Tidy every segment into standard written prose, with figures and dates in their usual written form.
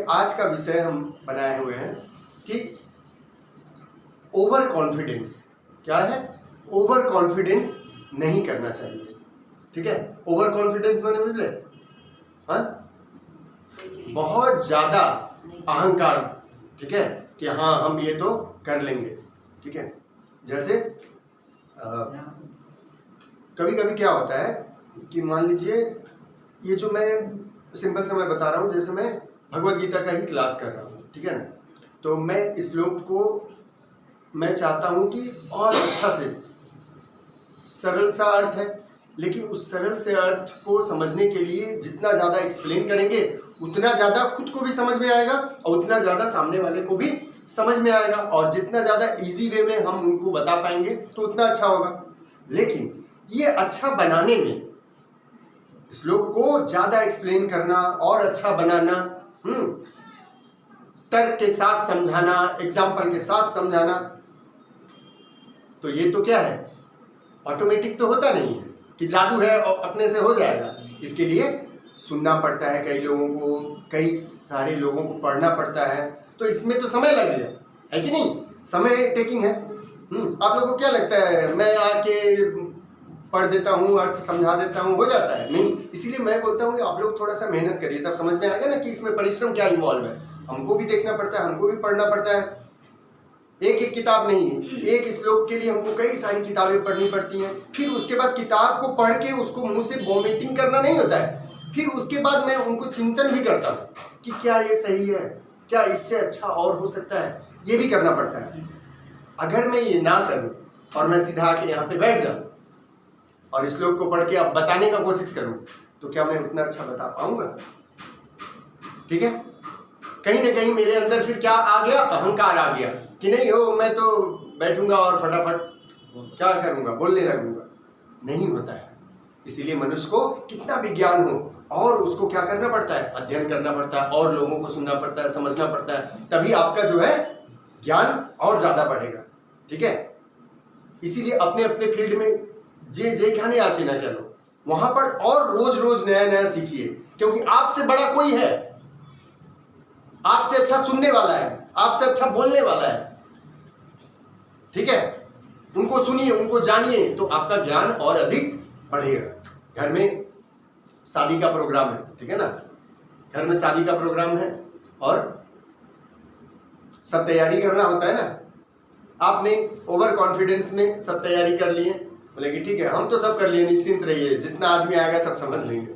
आज का विषय हम बनाए हुए हैं कि ओवर कॉन्फिडेंस क्या है। ओवर कॉन्फिडेंस नहीं करना चाहिए, ठीक है। ओवर कॉन्फिडेंस मैंने बुझ ले, हाँ, बहुत ज्यादा अहंकार, ठीक है, कि हाँ हम ये तो कर लेंगे, ठीक है। जैसे कभी कभी क्या होता है कि मान लीजिए ये जो मैं सिंपल से मैं बता रहा हूँ, जैसे मैं भगवत गीता का ही क्लास कर रहा हूँ, ठीक है ना, तो मैं इस श्लोक को मैं चाहता हूँ कि और अच्छा से, सरल सा अर्थ है, लेकिन उस सरल से अर्थ को समझने के लिए जितना ज़्यादा एक्सप्लेन करेंगे उतना ज़्यादा खुद को भी समझ में आएगा और उतना ज़्यादा सामने वाले को भी समझ में आएगा, और जितना ज़्यादा इजी वे में हम उनको बता पाएंगे तो उतना अच्छा होगा। लेकिन ये अच्छा बनाने में, श्लोक को ज़्यादा एक्सप्लेन करना और अच्छा बनाना, तर्क के साथ समझाना, एग्जाम्पल के साथ समझाना, तो ये तो क्या है, ऑटोमेटिक तो होता नहीं है कि जादू है और अपने से हो जाएगा। इसके लिए सुनना पड़ता है, कई लोगों को, कई सारे लोगों को पढ़ना पड़ता है, तो इसमें तो समय लगेगा, है कि नहीं, समय टेकिंग है। आप लोगों को क्या लगता है मैं आके पढ़ देता हूँ, अर्थ समझा देता हूँ, हो जाता है? नहीं। इसीलिए मैं बोलता हूँ कि आप लोग थोड़ा सा मेहनत करिए, तब समझ में आएगा ना कि इसमें परिश्रम क्या इन्वॉल्व है। हमको भी देखना पड़ता है, हमको भी पढ़ना पड़ता है, एक एक किताब नहीं, एक श्लोक के लिए हमको कई सारी किताबें पढ़नी पड़ती हैं। फिर उसके बाद किताब को पढ़ के उसको मुंह से वॉमिटिंग करना नहीं होता है, फिर उसके बाद मैं उनको चिंतन भी करता हूँ कि क्या ये सही है, क्या इससे अच्छा और हो सकता है, ये भी करना पड़ता है। अगर मैं ये ना करूँ और मैं सीधा आके यहाँ पे बैठ जाऊँ और इस श्लोक को पढ़ के अब बताने का कोशिश करूँ, तो क्या मैं उतना अच्छा बता पाऊंगा? ठीक है, कहीं ना कहीं मेरे अंदर फिर क्या आ गया, अहंकार आ गया कि नहीं हो, मैं तो बैठूंगा और फटाफट क्या करूंगा, बोलने लगूंगा। नहीं होता है। इसीलिए मनुष्य को कितना भी ज्ञान हो और उसको क्या करना पड़ता है, अध्ययन करना पड़ता है और लोगों को सुनना पड़ता है, समझना पड़ता है, तभी आपका जो है ज्ञान और ज्यादा बढ़ेगा, ठीक है। इसीलिए अपने अपने फील्ड में जे खाने आचे ना कह लो, वहां पर और रोज रोज नया नया सीखिए, क्योंकि आपसे बड़ा कोई है, आपसे अच्छा सुनने वाला है, आपसे अच्छा बोलने वाला है, ठीक है। उनको सुनिए, उनको जानिए, तो आपका ज्ञान और अधिक बढ़ेगा। घर में शादी का प्रोग्राम है, ठीक है ना, घर में शादी का प्रोग्राम है और सब तैयारी करना होता है ना। आपने ओवर कॉन्फिडेंस में सब तैयारी कर लिए, बोले कि ठीक है हम तो सब कर लिए, निश्चिंत रहिए, जितना आदमी आएगा सब समझ लेंगे।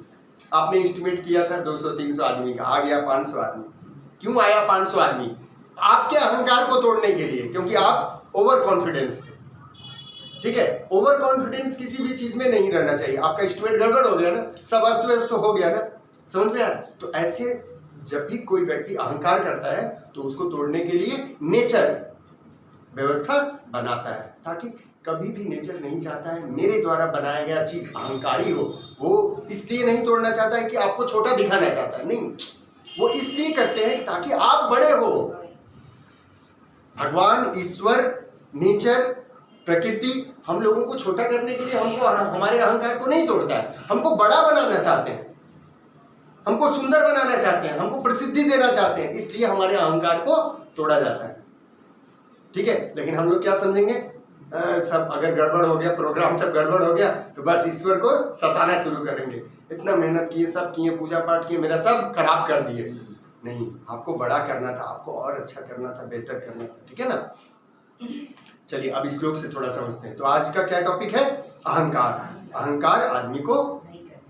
आपने एस्टिमेट किया था 200-300 आदमी का, आ गया 500 आदमी। क्यों आया 500 आदमी? आपके अहंकार को तोड़ने के लिए, क्योंकि आप ओवर कॉन्फिडेंस थे, ठीक है। ओवर कॉन्फिडेंस किसी भी चीज में नहीं रहना चाहिए। आपका एस्टिमेट गड़बड़ हो गया ना, सब अस्त व्यस्त हो गया ना, समझ में आया? तो ऐसे जब भी कोई व्यक्ति अहंकार करता है तो उसको तोड़ने के लिए नेचर व्यवस्था बनाता है, ताकि कभी भी नेचर नहीं चाहता है मेरे द्वारा बनाया गया चीज अहंकारी हो। वो इसलिए नहीं तोड़ना चाहता है कि आपको छोटा दिखाना चाहता है, नहीं, वो इसलिए करते हैं ताकि आप बड़े हो। भगवान, ईश्वर, नेचर, प्रकृति हम लोगों को छोटा करने के लिए हमको, हमारे अहंकार को नहीं तोड़ता है, हमको बड़ा बनाना चाहते हैं, हमको सुंदर बनाना चाहते हैं, हमको प्रसिद्धि देना चाहते हैं, इसलिए हमारे अहंकार को तोड़ा जाता है, ठीक है। लेकिन हम लोग क्या समझेंगे, सब अगर गड़बड़ हो गया, प्रोग्राम सब गड़बड़ हो गया तो बस ईश्वर को सताना शुरू करेंगे, इतना मेहनत किए, सब किए, पूजा पाठ किए, मेरा सब खराब कर दिए। नहीं, आपको बड़ा करना था, आपको और अच्छा करना था, बेहतर करना था, ठीक है ना। चलिए अब इस श्लोक से थोड़ा समझते हैं। तो आज का क्या टॉपिक है? अहंकार। अहंकार आदमी को,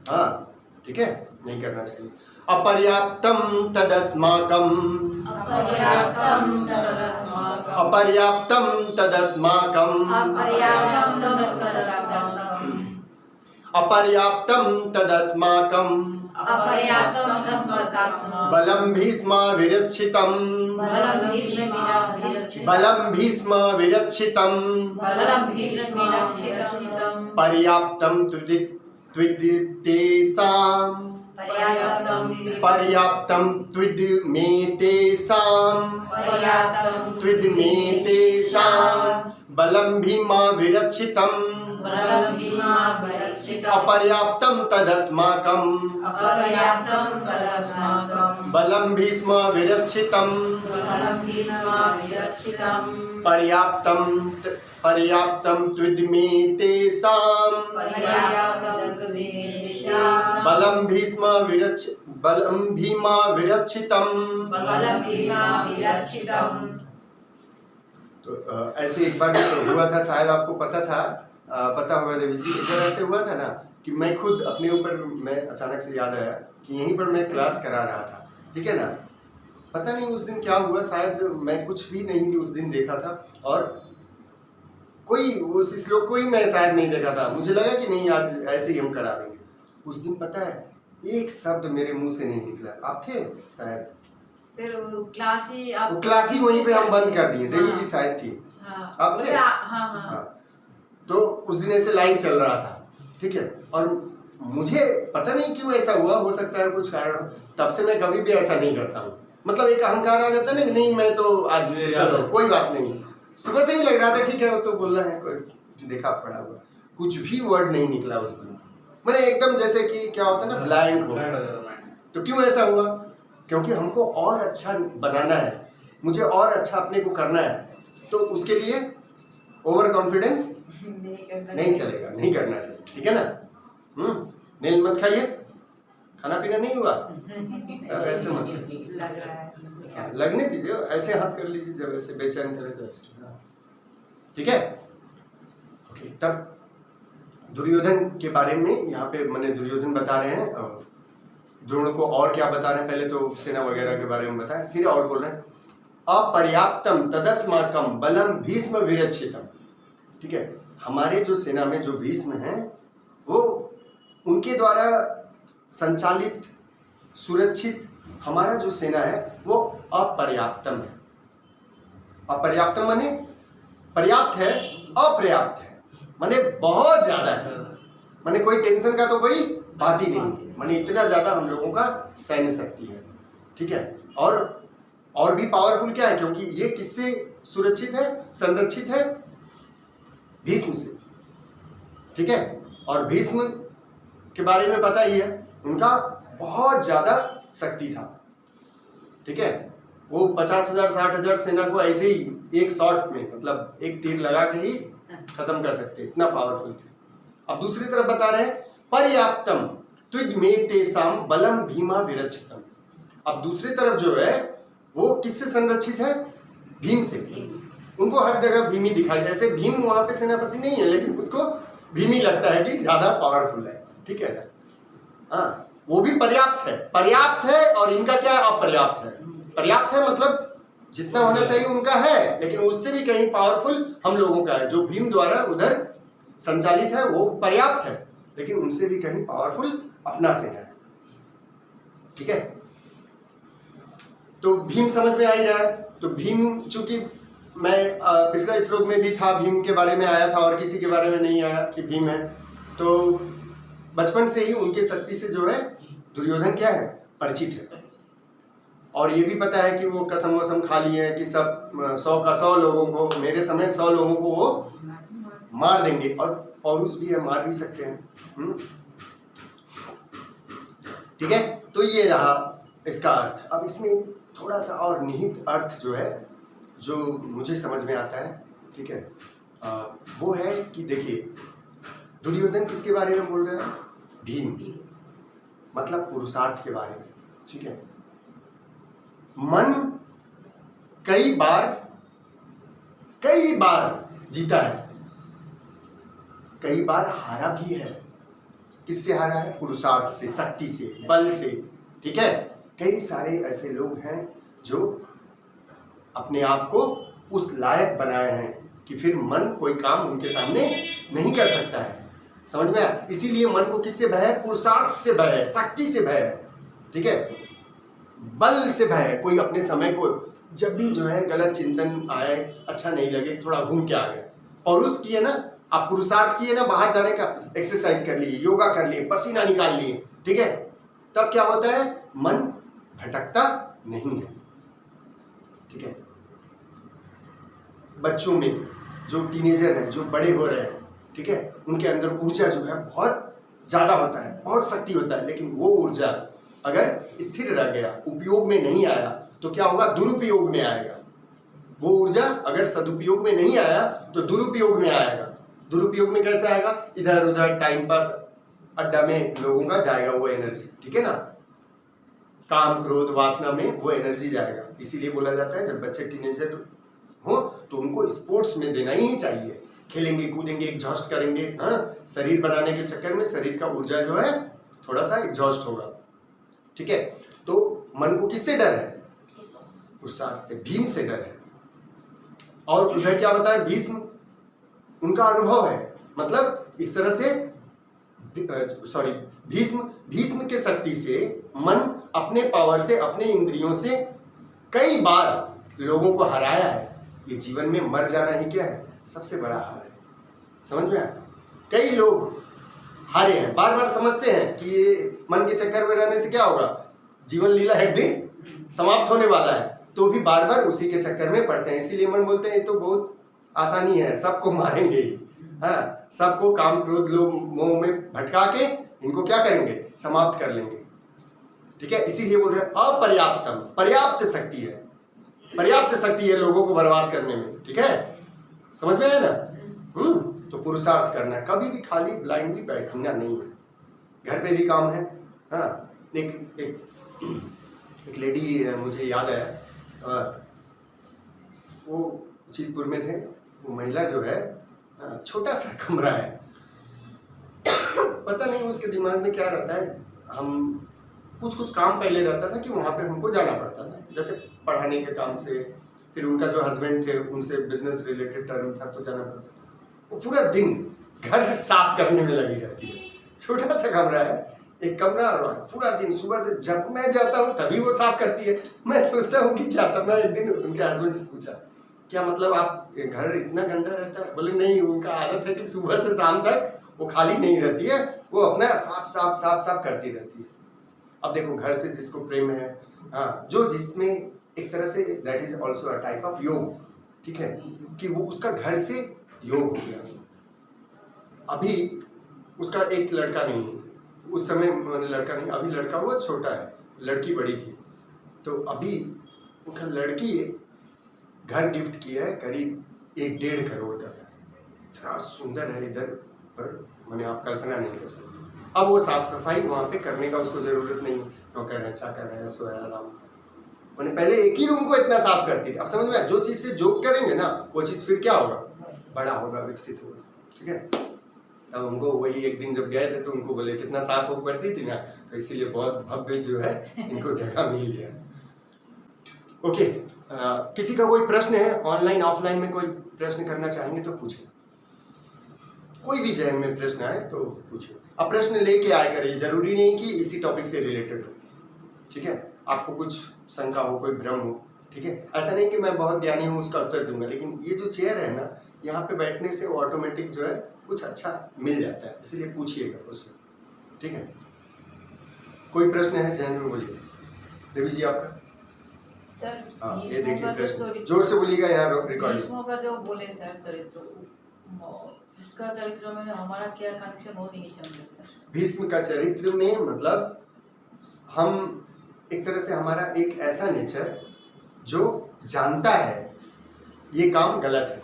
हाँ ठीक है, नहीं करना चाहिए। अपर्याप्तम तदस्माकम, अपर्याप्तम तदस्माकम, अपर्याप्तम तदस्माकम, बलम भीष्म विरक्षितम, बलम भीष्म विरक्षितम, पर्याप्तम त्विद्येतेषां, पर्याप्तम त्विद्येतेषां, बलम भीमा विरक्षितम, बलं भीमाभिरक्षितम् अपर्याप्तं तदस्माकं अपर्याप्तं तदस्माकं बलं भीष्मविरक्षितं बलं भीष्माभिरक्षितं पर्याप्तं त्विद्मे तेषां पर्याप्तं तद्विदेशां बलं भीमाविरक्षितं। बलं भीमाभिरक्षितं। तो ऐसे एक बार तो हुआ था, शायद आपको पता था, पता होगा देवी जी, एक बार ऐसे हुआ था ना कि मैं खुद अपने ऊपर, मैं अचानक से याद आया कि यहीं पर मैं क्लास करा रहा था, ठीक है ना। पता नहीं उस दिन क्या हुआ, शायद मैं कुछ भी नहीं उस दिन देखा था और कोई उस श्लोक को ही मैं शायद नहीं देखा था। मुझे लगा कि नहीं आज ऐसे ही हम करा देंगे। उस दिन पता है एक शब्द मेरे मुंह से नहीं निकला। आप थे शायद, फिर वो क्लास ही आप वो क्लास ही वहीं पे हम बंद कर दिए। देवी जी शायद थी, हाँ, आप थे? हाँ। तो उस दिन ऐसे लाइव चल रहा था, ठीक है, और मुझे पता नहीं क्यों ऐसा हुआ, हो सकता है कुछ कारण। तब से मैं कभी भी ऐसा नहीं करता हूँ। मतलब एक अहंकार आ जाता है ना कि नहीं मैं तो आज चलो कोई बात नहीं, सुबह से ही लग रहा था ठीक है वो तो बोलना है, कोई देखा पड़ा हुआ, कुछ भी वर्ड नहीं निकला उस दिन। मैंने एकदम जैसे कि क्या होता है ना, ब्लैंक हो गया। तो क्यों ऐसा हुआ? क्योंकि हमको और अच्छा बनाना है, मुझे और अच्छा अपने को करना है, तो उसके लिए ओवर कॉन्फिडेंस नहीं चलेगा, नहीं करना चाहिए, ठीक है ना। नील मत खाइए, खाना पीना नहीं हुआ ऐसे मत करिए, लग रहा है लगने दीजिए, ऐसे हाथ कर लीजिए जब ऐसे बेचैन करे तो ऐसे, ठीक है। ओके, तब दुर्योधन के बारे में यहाँ पे मैंने दुर्योधन बता रहे हैं, द्रोण को और क्या बता रहे हैं, पहले तो सेना वगैरह के बारे में बताएं, फिर और बोल रहे हैं अपर्याप्तम तदस्माकम बलम भीष्म विरक्षितम, ठीक है। हमारे जो सेना में जो भीष्म हैं वो उनके द्वारा संचालित सुरक्षित हमारा जो सेना है वो अपर्याप्तम है। अपर्याप्तम माने पर्याप्त है, अपर्याप्त है माने बहुत ज्यादा है, माने कोई टेंशन का तो कोई बात ही नहीं, माने इतना ज्यादा हम लोगों का सैन्य शक्ति है, ठीक है। और भी पावरफुल क्या है, क्योंकि ये किससे सुरक्षित है, संरक्षित है, भीष्म से, ठीक है। और भीष्म के बारे में पता ही है, उनका बहुत ज्यादा शक्ति था, ठीक है। वो 50,000 60,000 सेना को ऐसे ही एक शॉट में, मतलब एक तीर लगा के ही खत्म कर सकते, इतना पावरफुल थे। अब दूसरी तरफ बता रहे हैं पर्याप्तम त्विद्मे तेषां बलम भीमा विरक्षितम। अब दूसरी तरफ जो है वो किससे संरक्षित है, भीम से। उनको हर जगह भीम ही दिखाई दे, ऐसे भीम वहां पे सेनापति नहीं है लेकिन उसको भीम ही लगता है कि ज्यादा पावरफुल है, ठीक है ना। हाँ, वो भी पर्याप्त है, पर्याप्त है, और इनका क्या है, अपर्याप्त है। पर्याप्त है मतलब जितना होना चाहिए उनका है, लेकिन उससे भी कहीं पावरफुल हम लोगों का है, जो भीम द्वारा उधर संचालित है वो पर्याप्त है, लेकिन उनसे भी कहीं पावरफुल अपना सेना है, ठीक है। तो भीम समझ में आ ही रहा है। तो भीम, चूंकि मैं पिछला श्लोक में भी था, भीम के बारे में आया था और किसी के बारे में नहीं आया कि भीम है, तो बचपन से ही उनके शक्ति से जो है दुर्योधन क्या है, परिचित है। और ये भी पता है कि वो कसम वसम खा लिए हैं कि सब 100 का 100 लोगों को, मेरे समेत 100 लोगों को वो मार देंगे, और पौरुष भी है, मार भी सकते हैं, ठीक है। तो ये रहा इसका अर्थ। अब इसमें थोड़ा सा और निहित अर्थ जो है, जो मुझे समझ में आता है, ठीक है, वो है कि देखिए दुर्योधन किसके बारे में बोल रहे हैं, भीम, मतलब पुरुषार्थ के बारे में, ठीक है। मन कई बार जीता है, कई बार हारा भी है। किससे हारा है, पुरुषार्थ से, शक्ति से, बल से, ठीक है। कई सारे ऐसे लोग हैं जो अपने आप को उस लायक बनाए हैं कि फिर मन कोई काम उनके सामने नहीं कर सकता है, समझ में आया। इसीलिए मन को किससे भय है, पुरुषार्थ से भय है, शक्ति से भय है, ठीक है, बल से भय है। कोई अपने समय को जब भी जो है गलत चिंतन आए, अच्छा नहीं लगे, थोड़ा घूम के आ गए, पौरुष किए ना आप, पुरुषार्थ किए ना, बाहर जाने का एक्सरसाइज कर लिए, योगा कर लिए, पसीना निकाल लिए, ठीक है, तब क्या होता है, मन भटकता नहीं है, ठीक है। बच्चों में जो टीनेजर हैं, जो बड़े हो रहे हैं, ठीक है, उनके अंदर ऊर्जा जो है बहुत ज़्यादा होता है, बहुत शक्ति होता है, लेकिन वो ऊर्जा अगर स्थिर रह गया, उपयोग में नहीं आया, तो क्या होगा, दुरुपयोग में आएगा। वो ऊर्जा अगर सदुपयोग में नहीं आया तो दुरुपयोग में आएगा। दुरुपयोग में कैसे आएगा, इधर उधर टाइम पास अड्डा में लोगों का जाएगा वो एनर्जी, ठीक है ना, काम क्रोध वासना में वो एनर्जी जाएगा। इसीलिए बोला जाता है जब बच्चे टीनेजर हो तो उनको स्पोर्ट्स में देना ही चाहिए, खेलेंगे कूदेंगे एग्जॉस्ट करेंगे, हाँ, शरीर बनाने के चक्कर में शरीर का ऊर्जा जो है थोड़ा सा एग्जॉस्ट होगा, ठीक है। तो मन को किससे डर है, पुरुषार्थ से, भीम से डर है। और उधर क्या बताया, भीष्म, उनका अनुभव है, मतलब इस तरह से भीष्म के शक्ति से मन अपने पावर से, अपने इंद्रियों से कई बार लोगों को हराया है। ये जीवन में मर जाना ही क्या है, सबसे बड़ा हार है, समझ में आया। कई लोग हारे हैं, बार बार समझते हैं कि ये मन के चक्कर में रहने से क्या होगा, जीवन लीला एक दिन समाप्त होने वाला है, तो भी बार बार उसी के चक्कर में पड़ते हैं। इसीलिए मन बोलते हैं ये तो बहुत आसानी है, सबको मारेंगे, हाँ, सबको काम क्रोध लोभ मोह में भटका के इनको क्या करेंगे, समाप्त कर लेंगे, ठीक है। इसीलिए बोल रहे हैं अपर्याप्तम, पर्याप्त शक्ति है, पर्याप्त शक्ति है लोगों को बर्बाद करने में, ठीक है, समझ में आया ना। तो पुरुषार्थ करना है, कभी भी खाली ब्लाइंडली बैठना नहीं है, घर पे भी काम है, हाँ। एक लेडी मुझे याद है, वो उचितपुर में थे, वो महिला जो है, छोटा सा कमरा है, पता नहीं उसके दिमाग में क्या रहता है, हम कुछ काम पहले रहता था कि वहाँ पे हमको जाना पड़ता था, जैसे पढ़ाने के काम से, फिर उनका जो हस्बैंड थे उनसे बिजनेस रिलेटेड टर्म था तो जाना पड़ता। वो पूरा दिन घर साफ करने में लगी रहती है, छोटा सा कमरा है, एक कमरा, और पूरा दिन सुबह से जब मैं जाता हूँ तभी वो साफ करती है। मैं सोचता हूँ कि क्या, तब मैं एक दिन उनके हस्बैंड से पूछा, क्या मतलब आप घर इतना गंदा रहता है? बोले नहीं, उनका आदत है कि सुबह से शाम तक वो खाली नहीं रहती है, वो अपना साफ करती रहती है। अब देखो, घर से जिसको प्रेम है, हाँ, जो जिसमें एक तरह say that is also a type of योग, ठीक है, कि वो उसका घर से योग हो गया। अभी उसका एक लड़का नहीं है, उस समय मैंने लड़का नहीं, अभी लड़का हुआ छोटा है, लड़की बड़ी थी, तो अभी उनका लड़की घर गिफ्ट किया है करीब 1-1.5 करोड़ का, इतना सुंदर है इधर पर मैंने आप कल्पना नहीं कर सकते। अब वो साफ सफाई वहाँ पे करने का उसको जरूरत नहीं, नौकर है, चाकर है, सोया आराम। मैंने पहले एक ही रूम को इतना साफ करती थी। अब समझ में आया, जो चीज़ से जोग करेंगे ना वो चीज़ फिर क्या होगा, बड़ा होगा, विकसित होगा, ठीक है। तब उनको वही एक दिन जब गए थे तो उनको बोले कितना साफ हो करती थी ना, तो इसीलिए बहुत भव्य जो है इनको जगह मिल गया। ओके, किसी का कोई प्रश्न है, ऑनलाइन ऑफलाइन में कोई प्रश्न करना चाहेंगे तो पूछें, कोई भी जहन में प्रश्न आए तो पूछो। अब प्रश्न लेके आया करिए, जरूरी नहीं कि इसी टॉपिक से रिलेटेड हो, ठीक है। आपको कुछ शंका हो, कोई भ्रम हो, ठीक है, ऐसा नहीं कि मैं बहुत ज्ञानी हूँ उसका उत्तर दूंगा, लेकिन ये जो चेयर है ना, यहाँ पे बैठने से ऑटोमेटिक जो है कुछ अच्छा मिल जाता है, इसलिए पूछिएगा उससे, ठीक है। कोई प्रश्न है जहन में, बोलिए। देवी जी आपका? सर, हाँ, ये भीष्मों देखिए का जो प्रश्न, स्टोरी, जोर से बोलिएगा, यहाँ रिकॉर्डिंग। भीष्मों का जो बोले सर चरित्र, उसका चरित्र में हमारा क्या कनेक्शन, बहुत ही नहीं समझे सर। भीष्म का चरित्र में मतलब हम एक तरह से हमारा एक ऐसा नेचर जो जानता है ये काम गलत है,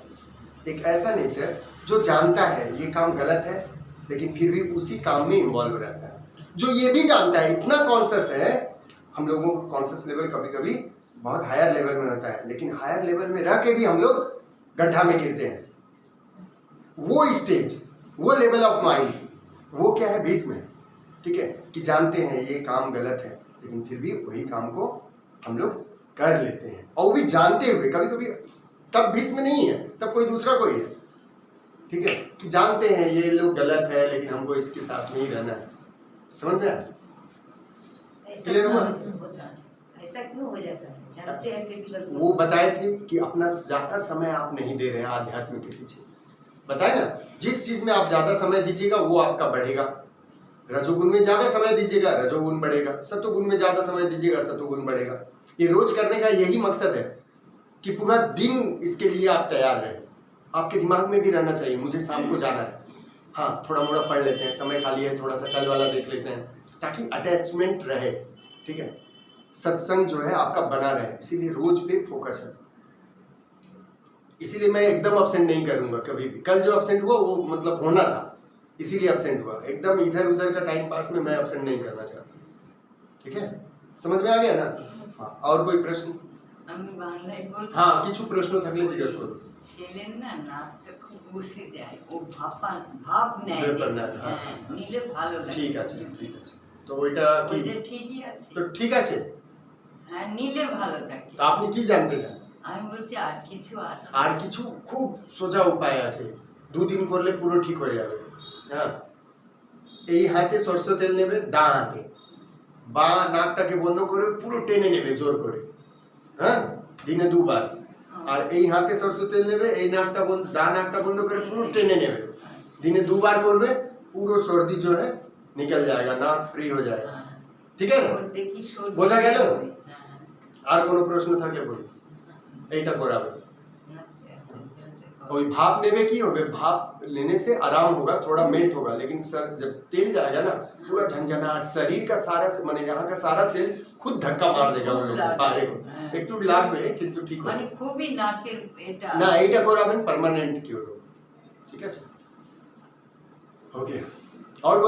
एक ऐसा नेचर जो जानता है ये काम गलत है लेकिन फिर भी उसी काम में इन्वॉल्व रहता है, जो ये भी जानता है, इतना कॉन्शियस है। हम लोगों का कॉन्शियस लेवल कभी कभी बहुत हायर लेवल में होता है, लेकिन हायर लेवल में रह के भी हम लोग गड्ढा में गिरते हैं। वो स्टेज, वो लेवल ऑफ माइंड, वो क्या है, भीष्म है, ठीक है, कि जानते हैं ये काम गलत है लेकिन फिर भी वही काम को हम लोग कर लेते हैं, और वो भी जानते हुए। कभी कभी तब भीष्म नहीं है, तब कोई दूसरा कोई है, ठीक है, कि जानते हैं ये लोग गलत है लेकिन हमको इसके साथ में ही रहना है। समझ में आया? क्लियर हुआ? ऐसा क्यों हो जाता है, जानते हैं कि भी गलत। वो बताए थे कि अपना ज्यादा समय आप नहीं दे रहे हैं आध्यात्म के पीछे, बताए ना, जिस चीज में आप ज्यादा समय दीजिएगा वो आपका बढ़ेगा। रजोगुण में ज्यादा समय दीजिएगा, रजोगुण बढ़ेगा, सतोगुण में ज्यादा समय दीजिएगा, सतोगुण बढ़ेगा। ये रोज करने का यही मकसद है कि पूरा दिन इसके लिए आप तैयार रहें। आपके दिमाग में भी रहना चाहिए मुझे शाम को जाना है, हाँ थोड़ा मोड़ा पढ़ लेते हैं, समय खाली है थोड़ा सा कल वाला देख लेते हैं, ताकि अटैचमेंट रहे। ठीक है, सत्संग जो है आपका बना रहे, इसीलिए रोज पे फोकस है। इसीलिए मैं एकदम अपसेंट नहीं करूंगा कभी भी। कल जो अपसेंट हुआ वो मतलब होना था, इसीलिए अपसेंट हुआ। एकदम इधर उधर का टाइम पास में मैं अपसेंट नहीं करना चाहता। ठीक है, समझ में आ गया ना? हाँ, और कोई प्रश्न? আমি বাংলায় বলবো। হ্যাঁ কিছু প্রশ্ন থাকলে জিজ্ঞেস করুন। ছেলের না নাকটা খুব বসে যায়, ও ভাব নেয় ব্যাপার দেখে। না, হ্যাঁ, হ্যাঁ, নিলে ভালো লাগে। ঠিক আছে ঠিক আছে, তো ওইটা কি? ওইটা ঠিকই আছে। তো ঠিক আছে, হ্যাঁ, নিলে ভালো থাকে। তো আপনি কি জানতে চান? আমি বলছি আর কিছু আছে। আর কিছু খুব সোজা উপায় আছে, দুদিন করলে পুরো ঠিক হয়ে যাবে। হ্যাঁ, এই হাতে সরষে তেল নেবে, ডান হাতে বা নাকটাকে বন্ধ করে পুরো টেনে নেবে জোর করে। হ্যাঁ, দিনে দুবার। আর এই হাতে সরষে তেল নেবে, এই নাকটা বন্ধ, ডান নাকটা বন্ধ করে পুরো টেনে নেবে। দিনে দুবার করবে, पूरा सर्दी जो है निकल जाएगा, नाक फ्री हो जाएगा। হ্যাঁ, ठीक है ना? ওর দেখি সর্দি বোঝা গেল? হয়। হ্যাঁ, আর কোনো প্রশ্ন থাকলে বলুন, এইটা করাবে। আচ্ছা, ওই भाप নেবে কি হবে, भाप लेने से आराम होगा, थोड़ा मेल्ट होगा, लेकिन सर जब तेल जाएगा ना पूरा झंझनाहट, शरीर का सारा माने यहाँ का सारा सेल खुद धक्का मार देगा খুব লাগে। बाहर को। হ্যাঁ। একটু লাগবে কিন্তু ঠিক মানে হবে খুবই নাকের এটা না, এইটা করাবেন পার্মানেন্ট কিউর। ঠিক আছে, ওকে। और कोई